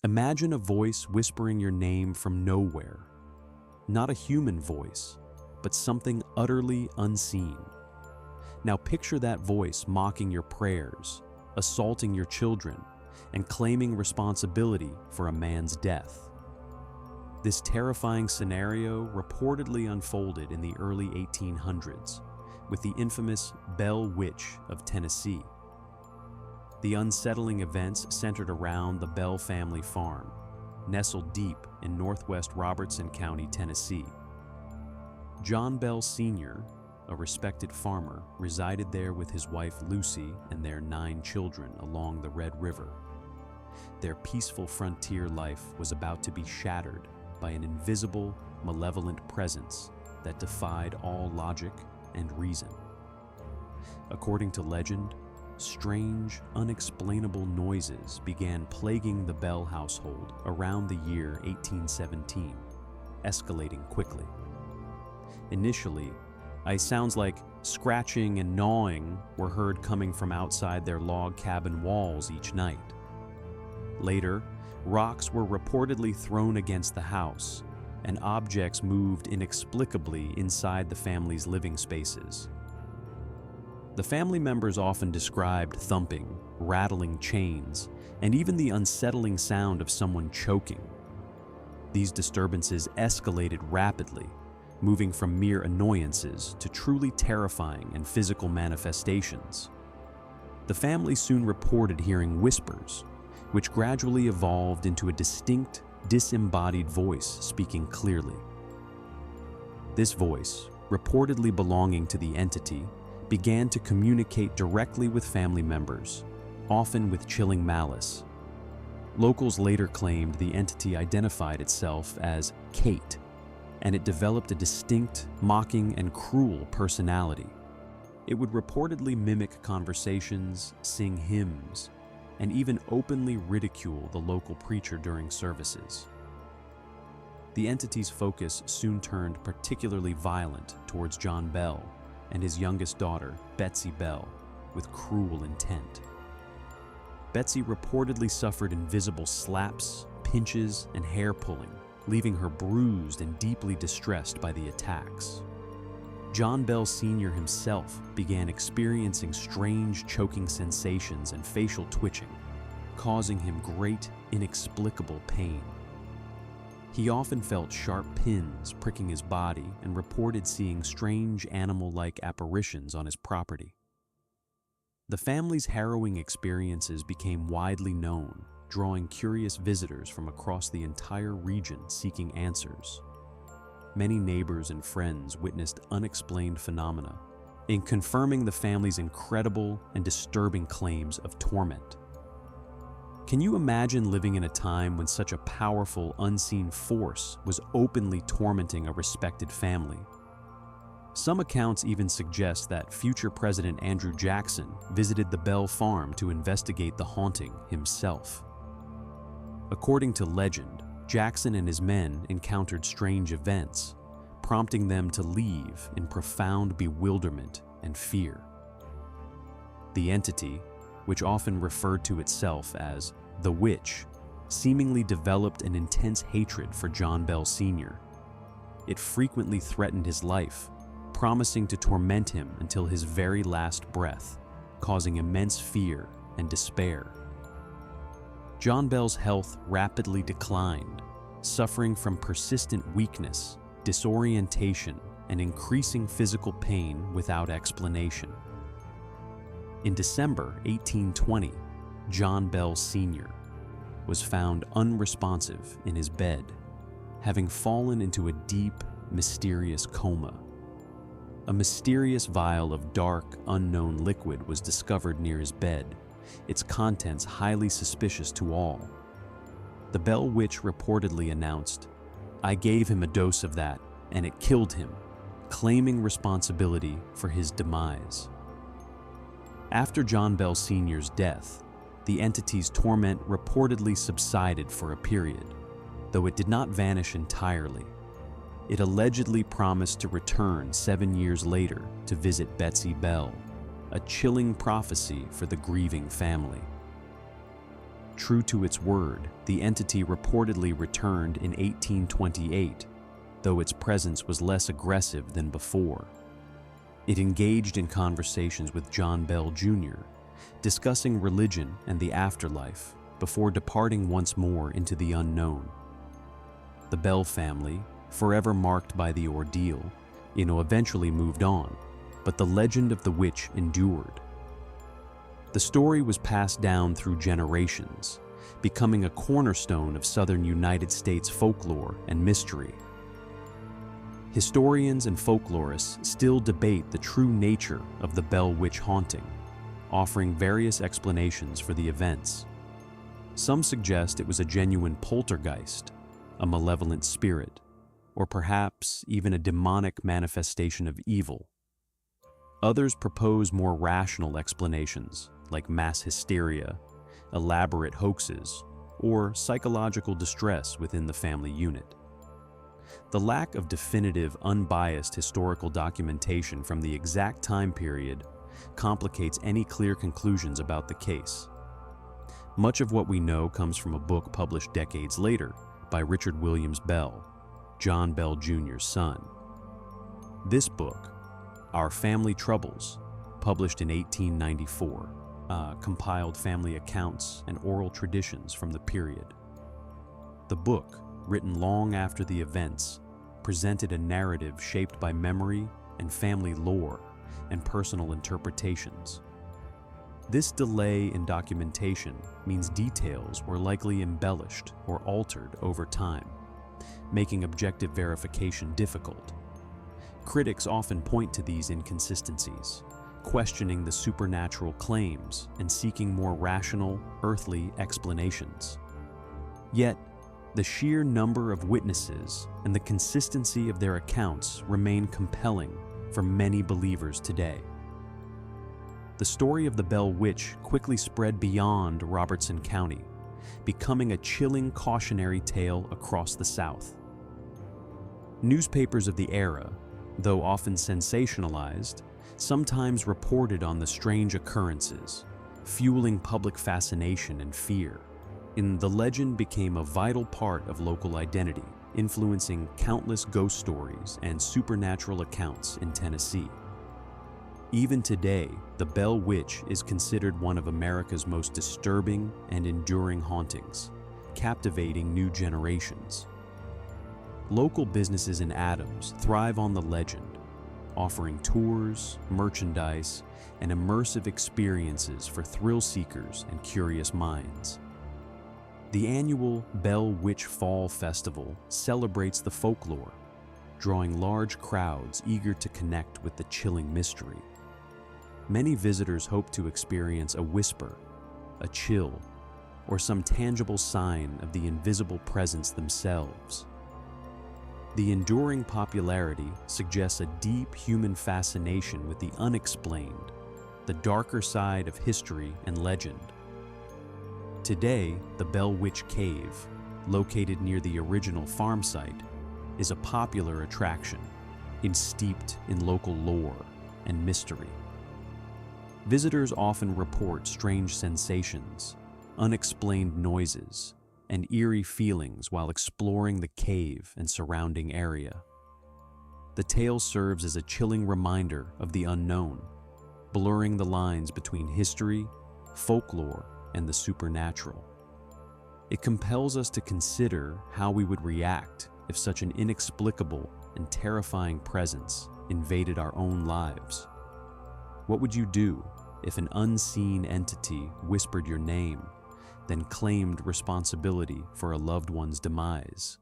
Imagine a voice whispering your name from nowhere. Not a human voice, but something utterly unseen. Now picture that voice mocking your prayers, assaulting your children, and claiming responsibility for a man's death. This terrifying scenario reportedly unfolded in the early 1800s with the infamous Bell Witch of Tennessee. The unsettling events centered around the Bell family farm, nestled deep in northwest Robertson County, Tennessee. John Bell Sr., a respected farmer, resided there with his wife Lucy and their 9 children along the Red River. Their peaceful frontier life was about to be shattered by an invisible, malevolent presence that defied all logic and reason. According to legend, strange, unexplainable noises began plaguing the Bell household around the year 1817, escalating quickly. Initially, sounds like scratching and gnawing were heard coming from outside their log cabin walls each night. Later, rocks were reportedly thrown against the house, and objects moved inexplicably inside the family's living spaces. The family members often described thumping, rattling chains, and even the unsettling sound of someone choking. These disturbances escalated rapidly, moving from mere annoyances to truly terrifying and physical manifestations. The family soon reported hearing whispers, which gradually evolved into a distinct, disembodied voice speaking clearly. This voice, reportedly belonging to the entity, began to communicate directly with family members, often with chilling malice. Locals later claimed the entity identified itself as Kate, and it developed a distinct, mocking, and cruel personality. It would reportedly mimic conversations, sing hymns, and even openly ridicule the local preacher during services. The entity's focus soon turned particularly violent towards John Bell and his youngest daughter, Betsy Bell, with cruel intent. Betsy reportedly suffered invisible slaps, pinches, and hair pulling, leaving her bruised and deeply distressed by the attacks. John Bell Sr. himself began experiencing strange choking sensations and facial twitching, causing him great, inexplicable pain. He often felt sharp pins pricking his body and reported seeing strange animal-like apparitions on his property. The family's harrowing experiences became widely known, drawing curious visitors from across the entire region seeking answers. Many neighbors and friends witnessed unexplained phenomena, in confirming the family's incredible and disturbing claims of torment. Can you imagine living in a time when such a powerful, unseen force was openly tormenting a respected family? Some accounts even suggest that future President Andrew Jackson visited the Bell farm to investigate the haunting himself. According to legend, Jackson and his men encountered strange events, prompting them to leave in profound bewilderment and fear. The entity, which often referred to itself as the Witch, seemingly developed an intense hatred for John Bell Sr. It frequently threatened his life, promising to torment him until his very last breath, causing immense fear and despair. John Bell's health rapidly declined, suffering from persistent weakness, disorientation, and increasing physical pain without explanation. In December 1820, John Bell Sr. was found unresponsive in his bed, having fallen into a deep, mysterious coma. A mysterious vial of dark, unknown liquid was discovered near his bed, its contents highly suspicious to all. The Bell Witch reportedly announced, "I gave him a dose of that, and it killed him," claiming responsibility for his demise. After John Bell Sr.'s death, the entity's torment reportedly subsided for a period, though it did not vanish entirely. It allegedly promised to return 7 years later to visit Betsy Bell, a chilling prophecy for the grieving family. True to its word, the entity reportedly returned in 1828, though its presence was less aggressive than before. It engaged in conversations with John Bell Jr., discussing religion and the afterlife before departing once more into the unknown. The Bell family, forever marked by the ordeal, eventually moved on, but the legend of the witch endured. The story was passed down through generations, becoming a cornerstone of southern United States folklore and mystery. Historians and folklorists still debate the true nature of the Bell Witch haunting, offering various explanations for the events. Some suggest it was a genuine poltergeist, a malevolent spirit, or perhaps even a demonic manifestation of evil. Others propose more rational explanations, like mass hysteria, elaborate hoaxes, or psychological distress within the family unit. The lack of definitive, unbiased historical documentation from the exact time period complicates any clear conclusions about the case. Much of what we know comes from a book published decades later by Richard Williams Bell, John Bell Jr.'s son. This book, Our Family Troubles, published in 1894, compiled family accounts and oral traditions from the period. The book, written long after the events, presented a narrative shaped by memory and family lore and personal interpretations. This delay in documentation means details were likely embellished or altered over time, making objective verification difficult. Critics often point to these inconsistencies, questioning the supernatural claims and seeking more rational, earthly explanations. Yet, the sheer number of witnesses and the consistency of their accounts remain compelling for many believers today. The story of the Bell Witch quickly spread beyond Robertson County, becoming a chilling cautionary tale across the South. Newspapers of the era, though often sensationalized, sometimes reported on the strange occurrences, fueling public fascination and fear. The legend became a vital part of local identity, influencing countless ghost stories and supernatural accounts in Tennessee. Even today, the Bell Witch is considered one of America's most disturbing and enduring hauntings, captivating new generations. Local businesses in Adams thrive on the legend, offering tours, merchandise, and immersive experiences for thrill seekers and curious minds. The annual Bell Witch Fall Festival celebrates the folklore, drawing large crowds eager to connect with the chilling mystery. Many visitors hope to experience a whisper, a chill, or some tangible sign of the invisible presence themselves. The enduring popularity suggests a deep human fascination with the unexplained, the darker side of history and legend. Today, the Bell Witch Cave, located near the original farm site, is a popular attraction, steeped in local lore and mystery. Visitors often report strange sensations, unexplained noises, and eerie feelings while exploring the cave and surrounding area. The tale serves as a chilling reminder of the unknown, blurring the lines between history, folklore, and the supernatural. It compels us to consider how we would react if such an inexplicable and terrifying presence invaded our own lives. What would you do if an unseen entity whispered your name, then claimed responsibility for a loved one's demise?